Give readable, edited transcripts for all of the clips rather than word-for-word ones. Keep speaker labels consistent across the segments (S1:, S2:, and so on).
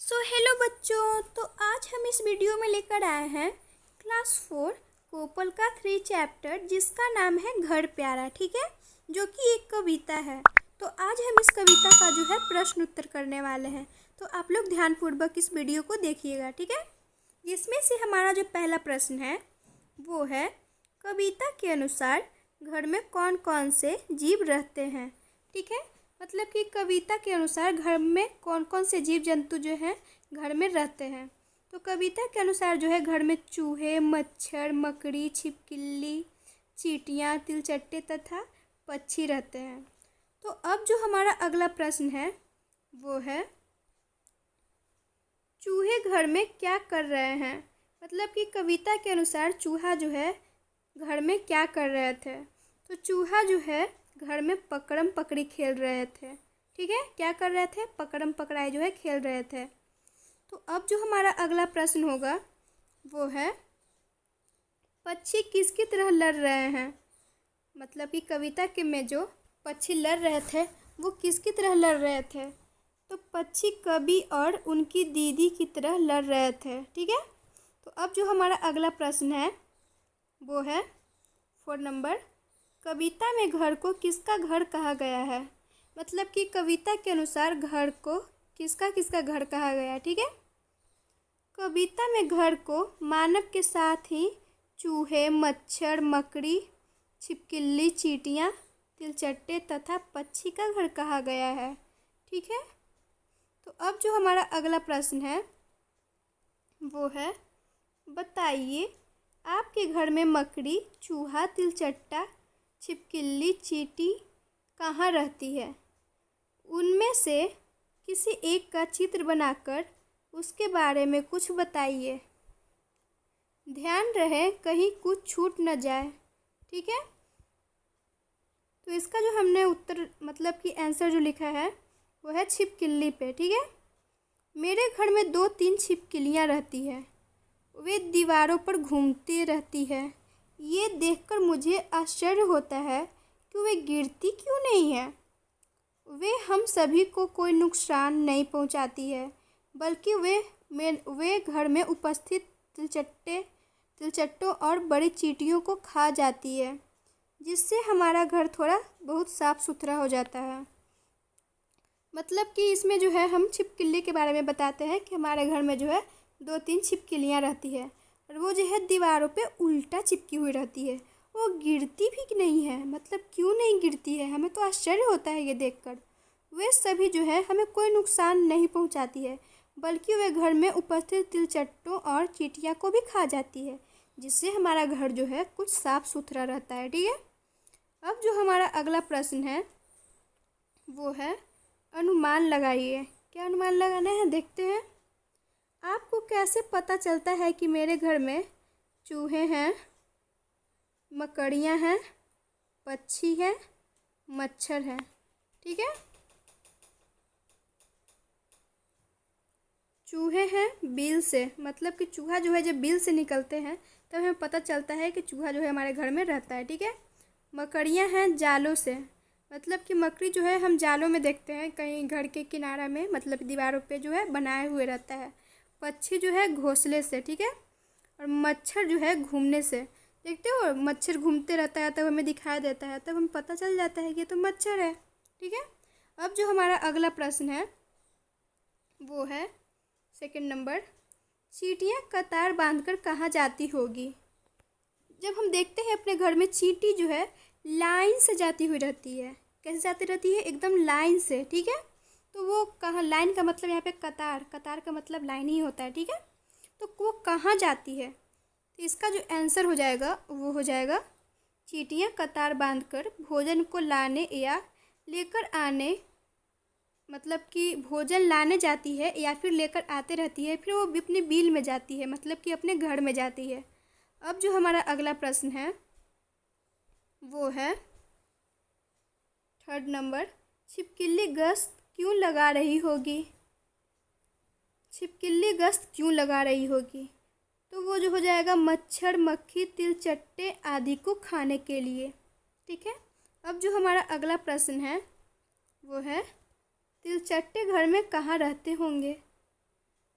S1: Hello बच्चों, तो आज हम इस वीडियो में लेकर आए हैं क्लास 4 कोपल का 3 चैप्टर जिसका नाम है घर प्यारा। ठीक है, जो कि एक कविता है। तो आज हम इस कविता का जो है प्रश्न उत्तर करने वाले हैं। तो आप लोग ध्यानपूर्वक इस वीडियो को देखिएगा। ठीक है, जिसमें से हमारा जो पहला प्रश्न है वो है, कविता के अनुसार घर में कौन कौन से जीव रहते हैं। ठीक है, मतलब कि कविता के अनुसार घर में कौन कौन से जीव जंतु जो हैं घर में रहते हैं। तो कविता के अनुसार जो है घर में चूहे, मच्छर, मकड़ी, छिपकली, चींटियाँ, तिलचट्टे तथा पक्षी रहते हैं। तो अब जो हमारा अगला प्रश्न है वो है, चूहे घर में क्या कर रहे हैं। मतलब कि कविता के अनुसार चूहा जो है घर में क्या कर रहे थे। तो चूहा जो है घर में पकड़म पकड़ी खेल रहे थे। ठीक है, क्या कर रहे थे, पकड़म पकड़ाई जो है खेल रहे थे। तो अब जो हमारा अगला प्रश्न होगा वो है, पक्षी किसकी तरह लड़ रहे हैं। मतलब कि कविता के में जो पक्षी लड़ रहे थे वो किसकी तरह लड़ रहे थे। तो पक्षी कवि और उनकी दीदी की तरह लड़ रहे थे। ठीक है, तो अब जो हमारा अगला प्रश्न है वो है 4 नंबर, कविता में घर को किसका घर कहा गया है। मतलब कि कविता के अनुसार घर को किसका किसका घर कहा गया। ठीक है, कविता में घर को मानव के साथ ही चूहे, मच्छर, मकड़ी, छिपकली, चींटियाँ, तिलचट्टे तथा पक्षी का घर कहा गया है। ठीक है, तो अब जो हमारा अगला प्रश्न है वो है, बताइए आपके घर में मकड़ी, चूहा, तिलचट्टा, छिपकली, चींटी कहाँ रहती है। उनमें से किसी एक का चित्र बनाकर उसके बारे में कुछ बताइए। ध्यान रहे कहीं कुछ छूट न जाए। ठीक है, तो इसका जो हमने उत्तर मतलब कि आंसर जो लिखा है वो है छिपकली पे। ठीक है, मेरे घर में 2-3 छिपकलियाँ रहती है। वे दीवारों पर घूमती रहती है। ये देखकर मुझे आश्चर्य होता है कि वे गिरती क्यों नहीं है। वे हम सभी को कोई नुकसान नहीं पहुंचाती है, बल्कि वे घर में उपस्थित तिलचट्टों और बड़ी चींटियों को खा जाती है, जिससे हमारा घर थोड़ा बहुत साफ सुथरा हो जाता है। मतलब कि इसमें जो है हम छिपकली के बारे में बताते हैं कि हमारे घर में जो है 2-3 छिपकलियाँ रहती है और वो जो है दीवारों पे उल्टा चिपकी हुई रहती है। वो गिरती भी नहीं है। मतलब क्यों नहीं गिरती है, हमें तो आश्चर्य होता है ये देखकर। वे सभी जो है हमें कोई नुकसान नहीं पहुंचाती है, बल्कि वे घर में उपस्थित तिलचट्टों और चींटियाँ को भी खा जाती है, जिससे हमारा घर जो है कुछ साफ सुथरा रहता है। ठीक है, अब जो हमारा अगला प्रश्न है वो है, अनुमान लगाइए। क्या अनुमान लगाना है, देखते हैं। आपको कैसे पता चलता है कि मेरे घर में चूहे हैं, मकड़ियाँ हैं, पक्षी हैं, मच्छर हैं। ठीक है, चूहे हैं बिल से, मतलब कि चूहा जो है जब बिल से निकलते हैं तब हमें पता चलता है कि चूहा जो है हमारे घर में रहता है। ठीक है, मकड़ियाँ हैं जालों से, मतलब कि मकड़ी जो है हम जालों में देखते हैं कहीं घर के किनारा में, मतलब दीवारों पे जो है बनाए हुए रहता है। पक्षी जो है घोंसले से। ठीक है, और मच्छर जो है घूमने से। देखते हो मच्छर घूमते रहता है तब हमें दिखाई देता है, तब हमें पता चल जाता है कि ये तो मच्छर है। ठीक है, अब जो हमारा अगला प्रश्न है वो है 2 नंबर, चींटियाँ कतार बांधकर कहाँ जाती होगी। जब हम देखते हैं अपने घर में चींटी जो है लाइन से जाती हुई रहती है। कैसे जाती रहती है, एकदम लाइन से। ठीक है, तो वो कहाँ, लाइन का मतलब यहाँ पे कतार, कतार का मतलब लाइन ही होता है। ठीक है, तो वो कहाँ जाती है। तो इसका जो आंसर हो जाएगा वो हो जाएगा, चींटियाँ कतार बांधकर भोजन को लाने या लेकर आने, मतलब कि भोजन लाने जाती है या फिर लेकर आते रहती है, फिर वो अपने बिल में जाती है, मतलब कि अपने घर में जाती है। अब जो हमारा अगला प्रश्न है वो है 3 नंबर, छिपकली गश्त क्यों लगा रही होगी। छिपकली गश्त क्यों लगा रही होगी, तो वो जो हो जाएगा मच्छर, मक्खी, तिलचट्टे आदि को खाने के लिए। ठीक है, अब जो हमारा अगला प्रश्न है वो है, तिलचट्टे घर में कहाँ रहते होंगे।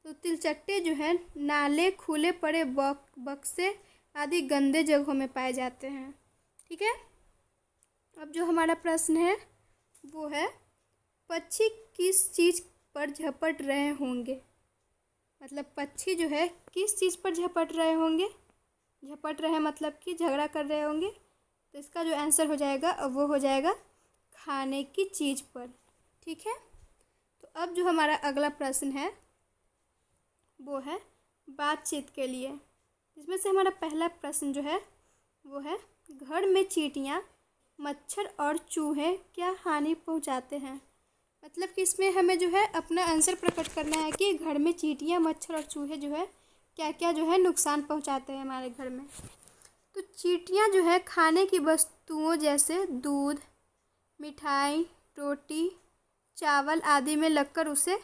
S1: तो तिलचट्टे जो है नाले, खुले पड़े बक्से आदि गंदे जगहों में पाए जाते हैं। ठीक है। अब जो हमारा प्रश्न है वो है, पक्षी किस चीज़ पर झपट रहे होंगे। मतलब पक्षी जो है किस चीज़ पर झपट रहे होंगे। झपट रहे मतलब कि झगड़ा कर रहे होंगे। तो इसका जो आंसर हो जाएगा वो हो जाएगा खाने की चीज़ पर। ठीक है। तो अब जो हमारा अगला प्रश्न है वो है बातचीत के लिए। इसमें से हमारा पहला प्रश्न जो है वो है, घर में चींटियाँ, मच्छर और चूहे क्या हानि पहुंचाते हैं। मतलब कि इसमें हमें जो है अपना आंसर प्रकट करना है कि घर में चींटियाँ, मच्छर और चूहे जो है क्या क्या जो है नुकसान पहुंचाते हैं हमारे घर में। तो चींटियाँ जो है खाने की वस्तुओं जैसे दूध, मिठाई, रोटी, चावल आदि में लगकर उसे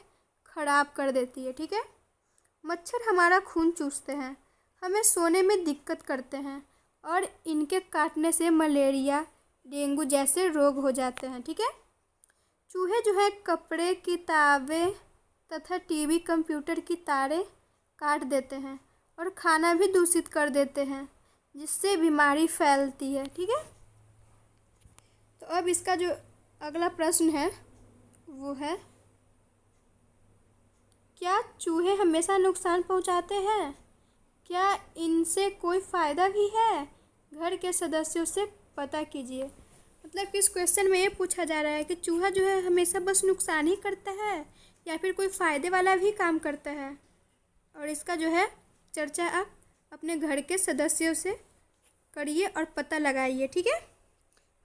S1: खराब कर देती है। ठीक है। मच्छर हमारा खून चूसते हैं, हमें सोने में दिक्कत करते हैं और इनके काटने से मलेरिया, डेंगू जैसे रोग हो जाते हैं। ठीक है। चूहे जो है कपड़े, किताबें तथा टीवी, कंप्यूटर की तारें काट देते हैं और खाना भी दूषित कर देते हैं, जिससे बीमारी फैलती है। ठीक है। तो अब इसका जो अगला प्रश्न है वो है, क्या चूहे हमेशा नुकसान पहुंचाते हैं। क्या इनसे कोई फ़ायदा भी है। घर के सदस्यों से पता कीजिए। मतलब कि इस क्वेश्चन में ये पूछा जा रहा है कि चूहा जो है हमेशा बस नुकसान ही करता है या फिर कोई फ़ायदे वाला भी काम करता है। और इसका जो है चर्चा आप अपने घर के सदस्यों से करिए और पता लगाइए। ठीक है।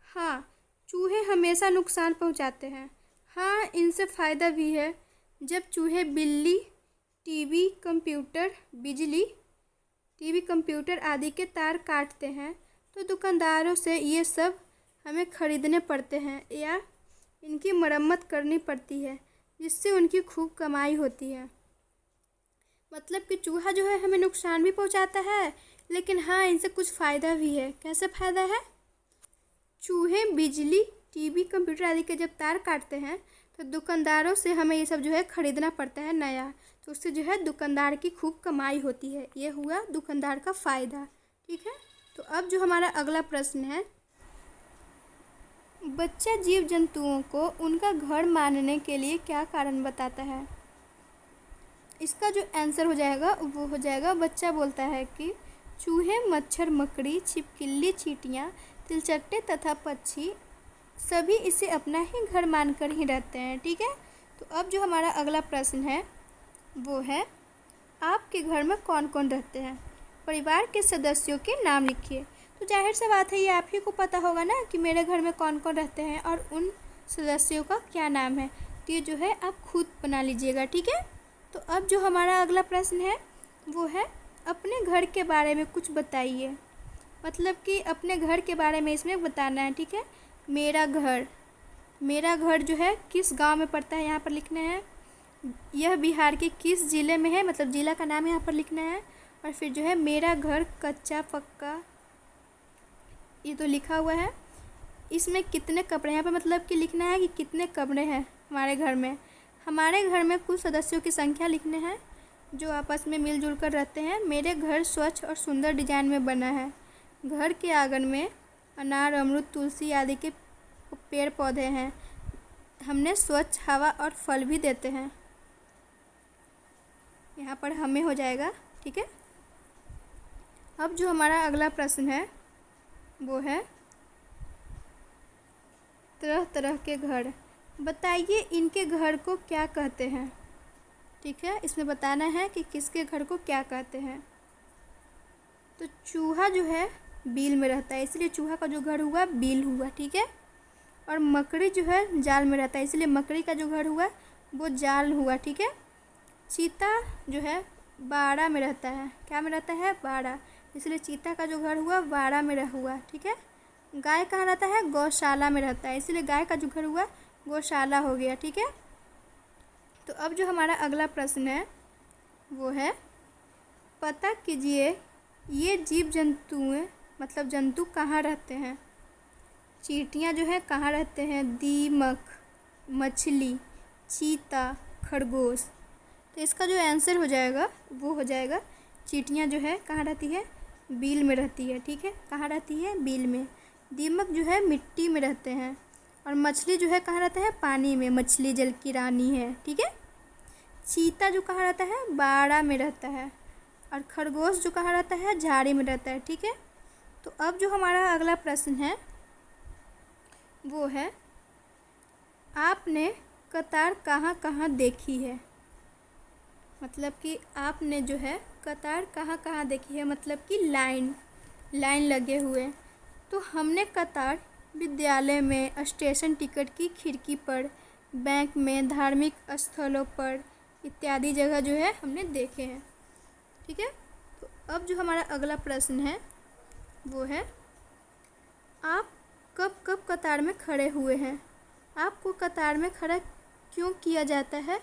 S1: हाँ, चूहे हमेशा नुकसान पहुंचाते हैं। हाँ, इनसे फ़ायदा भी है। जब चूहे बिल्ली, टीवी, कंप्यूटर आदि के तार काटते हैं तो दुकानदारों से ये सब हमें ख़रीदने पड़ते हैं या इनकी मरम्मत करनी पड़ती है, जिससे उनकी खूब कमाई होती है। मतलब कि चूहा जो है हमें नुकसान भी पहुंचाता है, लेकिन हाँ इनसे कुछ फ़ायदा भी है। कैसे फ़ायदा है। चूहे बिजली, टीवी, कंप्यूटर आदि के जब तार काटते हैं तो दुकानदारों से हमें ये सब जो है ख़रीदना पड़ता है नया, तो उससे जो है दुकानदार की खूब कमाई होती है। ये हुआ दुकानदार का फ़ायदा। ठीक है। तो अब जो हमारा अगला प्रश्न है, बच्चा जीव जंतुओं को उनका घर मानने के लिए क्या कारण बताता है। इसका जो आंसर हो जाएगा वो हो जाएगा, बच्चा बोलता है कि चूहे, मच्छर, मकड़ी, छिपकली, चींटियाँ, तिलचट्टे तथा पक्षी सभी इसे अपना ही घर मानकर ही रहते हैं। ठीक है। तो अब जो हमारा अगला प्रश्न है वो है, आपके घर में कौन कौन रहते हैं। परिवार के सदस्यों के नाम लिखिए। तो जाहिर सी बात है ये आप ही को पता होगा ना कि मेरे घर में कौन कौन रहते हैं और उन सदस्यों का क्या नाम है। तो ये जो है आप खुद बना लीजिएगा। ठीक है। तो अब जो हमारा अगला प्रश्न है वो है, अपने घर के बारे में कुछ बताइए। मतलब कि अपने घर के बारे में इसमें बताना है। ठीक है। मेरा घर जो है किस गांव में पड़ता है यहाँ पर लिखना है। यह बिहार के किस ज़िले में है, मतलब ज़िला का नाम यहाँ पर लिखना है। और फिर जो है मेरा घर कच्चा पक्का, ये तो लिखा हुआ है। इसमें कितने कमरे हैं यहाँ पर, मतलब कि लिखना है कि कितने कमरे हैं हमारे घर में। हमारे घर में कुल सदस्यों की संख्या लिखने हैं जो आपस में मिलजुल कर रहते हैं। मेरे घर स्वच्छ और सुंदर डिजाइन में बना है। घर के आंगन में अनार, अमरूद, तुलसी आदि के पेड़ पौधे हैं। हमने स्वच्छ हवा और फल भी देते हैं। यहाँ पर हमें हो जाएगा। ठीक है। अब जो हमारा अगला प्रश्न है वो है, तरह तरह के घर, बताइए इनके घर को क्या कहते हैं। ठीक है। इसमें बताना है कि किसके घर को क्या कहते हैं। तो चूहा जो है बिल में रहता है, इसलिए चूहा का जो घर हुआ बिल हुआ। ठीक है। और मकड़ी जो है जाल में रहता है, इसलिए मकड़ी का जो घर हुआ वो जाल हुआ। ठीक है। चीता जो है बाड़ा में रहता है। क्या में रहता है, बाड़ा, इसलिए चीता का जो घर हुआ बाड़ा में हुआ। ठीक है। गाय कहाँ रहता है, गौशाला में रहता है, इसलिए गाय का जो घर हुआ गौशाला हो गया। ठीक है। तो अब जो हमारा अगला प्रश्न है वो है, पता कीजिए ये जीव जंतुएं मतलब जंतु कहाँ रहते हैं। चींटियाँ जो है कहाँ रहते हैं, दीमक, मछली, चीता, खरगोश। तो इसका जो आंसर हो जाएगा वो हो जाएगा चींटियाँ जो है कहाँ रहती है, बिल में रहती है। ठीक है, कहाँ रहती है, बिल में। दीमक जो है मिट्टी में रहते हैं। और मछली जो है कहाँ रहता है, पानी में। मछली जल की रानी है। ठीक है। चीता जो कहाँ रहता है, बाड़ा में रहता है। और खरगोश जो कहाँ रहता है, झाड़ी में रहता है। ठीक है। तो अब जो हमारा अगला प्रश्न है वो है, आपने कतार कहाँ कहाँ देखी है। मतलब कि आपने जो है कतार कहाँ कहाँ देखी है, मतलब कि लाइन लगे हुए। तो हमने कतार विद्यालय में, स्टेशन टिकट की खिड़की पर, बैंक में, धार्मिक स्थलों पर इत्यादि जगह जो है हमने देखे हैं। ठीक है। तो अब जो हमारा अगला प्रश्न है वो है, आप कब कब कतार में खड़े हुए हैं। आपको कतार में खड़ा क्यों किया जाता है,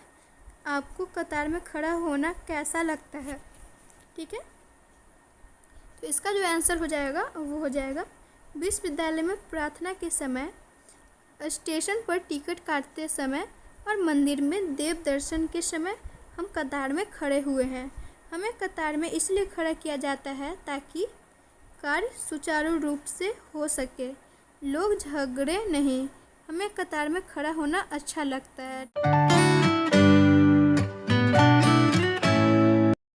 S1: आपको कतार में खड़ा होना कैसा लगता है। ठीक है। तो इसका जो आंसर हो जाएगा वो हो जाएगा, विश्वविद्यालय में प्रार्थना के समय, स्टेशन पर टिकट काटते समय और मंदिर में देव दर्शन के समय हम कतार में खड़े हुए हैं। हमें कतार में इसलिए खड़ा किया जाता है ताकि कार्य सुचारू रूप से हो सके, लोग झगड़े नहीं। हमें कतार में खड़ा होना अच्छा लगता है।